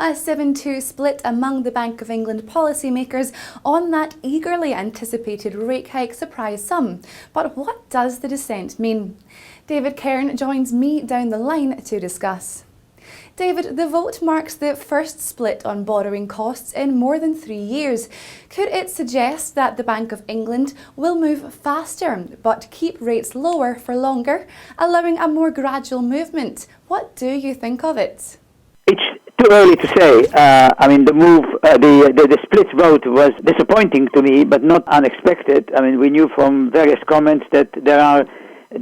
a 7-2 split among the Bank of England policymakers on that eagerly anticipated rate hike surprised some. But what does the dissent mean? David Kern joins me down the line to discuss. David, the vote marks the first split on borrowing costs in more than 3 years. Could it suggest that the Bank of England will move faster but keep rates lower for longer, allowing a more gradual movement? What do you think of it? It's too early to say. The split vote was disappointing to me, but not unexpected. We knew from various comments that there are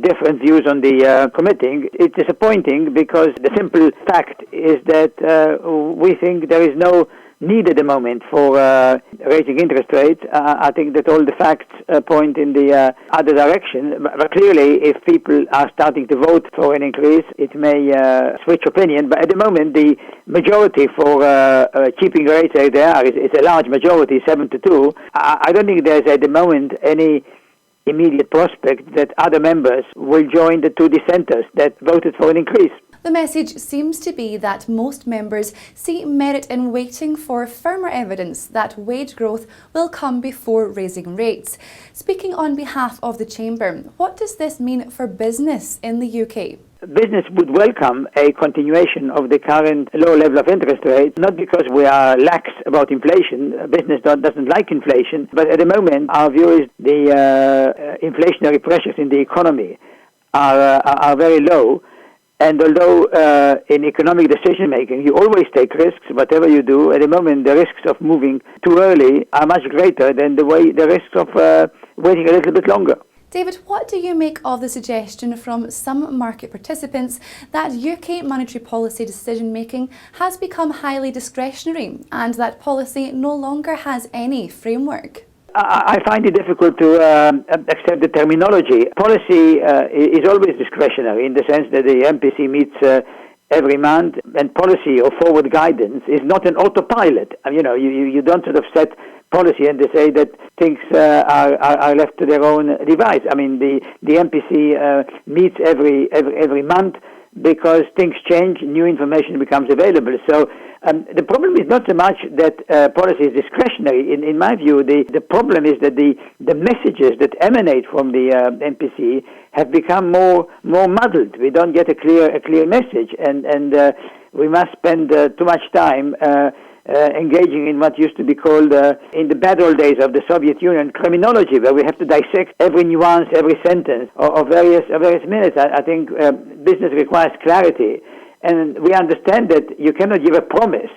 different views on the committee. It's disappointing because the simple fact is that we think there is no need at the moment for raising interest rates. I think that all the facts point in the other direction. But clearly, if people are starting to vote for an increase, it may switch opinion. But at the moment, the majority for keeping rates as they are is a large majority, 7-2. I don't think there's at the moment any immediate prospect that other members will join the two dissenters that voted for an increase. The message seems to be that most members see merit in waiting for firmer evidence that wage growth will come before raising rates. Speaking on behalf of the Chamber, what does this mean for business in the UK? Business would welcome a continuation of the current low level of interest rates, not because we are lax about inflation. Business doesn't like inflation, but at the moment our view is the inflationary pressures in the economy are very low. And although in economic decision-making you always take risks, whatever you do, at the moment the risks of moving too early are much greater than the risks of waiting a little bit longer. David, what do you make of the suggestion from some market participants that UK monetary policy decision-making has become highly discretionary and that policy no longer has any framework? I find it difficult to accept the terminology. Policy is always discretionary in the sense that the MPC meets every month, and policy or forward guidance is not an autopilot. You don't sort of set policy and they say that things are left to their own device. The MPC meets every month because things change, new information becomes available. So the problem is not so much that policy is discretionary. In my view, the problem is that the messages that emanate from the MPC have become more muddled. We don't get a clear message, and we must spend too much time engaging in what used to be called, in the bad old days of the Soviet Union, criminology, where we have to dissect every nuance, every sentence of various minutes. I think business requires clarity, and we understand that you cannot give a promise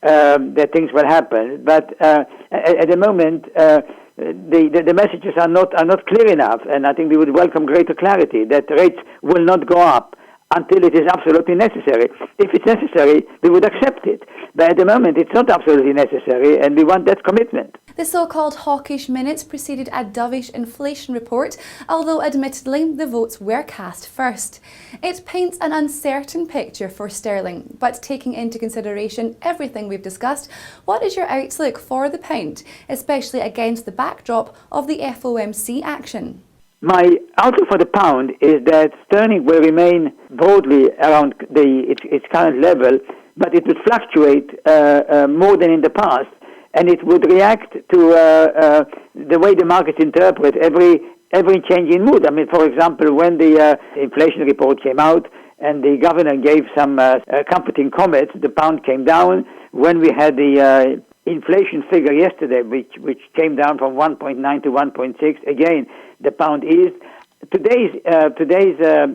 that things will happen, but at the moment the messages are not clear enough, and I think we would welcome greater clarity that rates will not go up until it is absolutely necessary. If it's necessary, we would accept it. But at the moment, it's not absolutely necessary, and we want that commitment. The so-called hawkish minutes preceded a dovish inflation report, although admittedly the votes were cast first. It paints an uncertain picture for sterling, but taking into consideration everything we've discussed, what is your outlook for the pound, especially against the backdrop of the FOMC action? My outlook for the pound is that sterling will remain broadly around its current level, but it would fluctuate more than in the past, and it would react to the way the markets interpret every change in mood. For example, when the inflation report came out and the governor gave some comforting comments, the pound came down. When we had the inflation figure yesterday, which came down from 1.9 to 1.6, again, the pound eased. Today's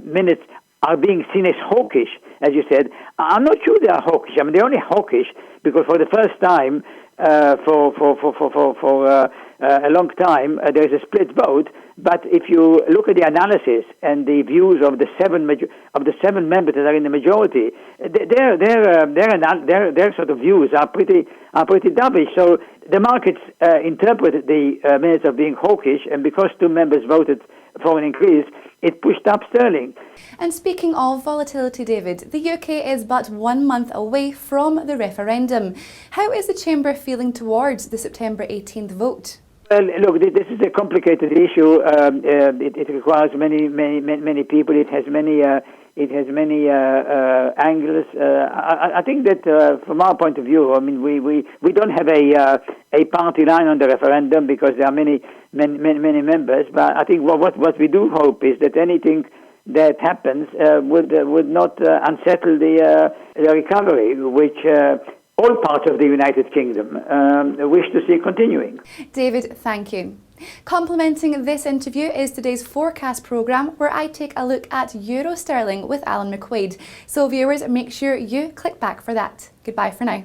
minutes are being seen as hawkish, as you said. I'm not sure they are hawkish. They're only hawkish because for the first time for a long time there is a split vote. But if you look at the analysis and the views of the seven members that are in the majority, their sort of views are pretty dovish. So the markets interpreted the minutes of being hawkish, and because two members voted for an increase, it pushed up sterling. And speaking of volatility, David, the UK is but 1 month away from the referendum. How is the Chamber feeling towards the September 18th vote? Well, look, this is a complicated issue. It requires many people. It has many It has many angles. I think that from our point of view, I mean, we don't have a party line on the referendum because there are many members. But I think what we do hope is that anything that happens would not unsettle the recovery, which all parts of the United Kingdom wish to see continuing. David, thank you. Complementing this interview is today's forecast programme, where I take a look at Euro sterling with Alan McQuaid. So viewers, make sure you click back for that. Goodbye for now.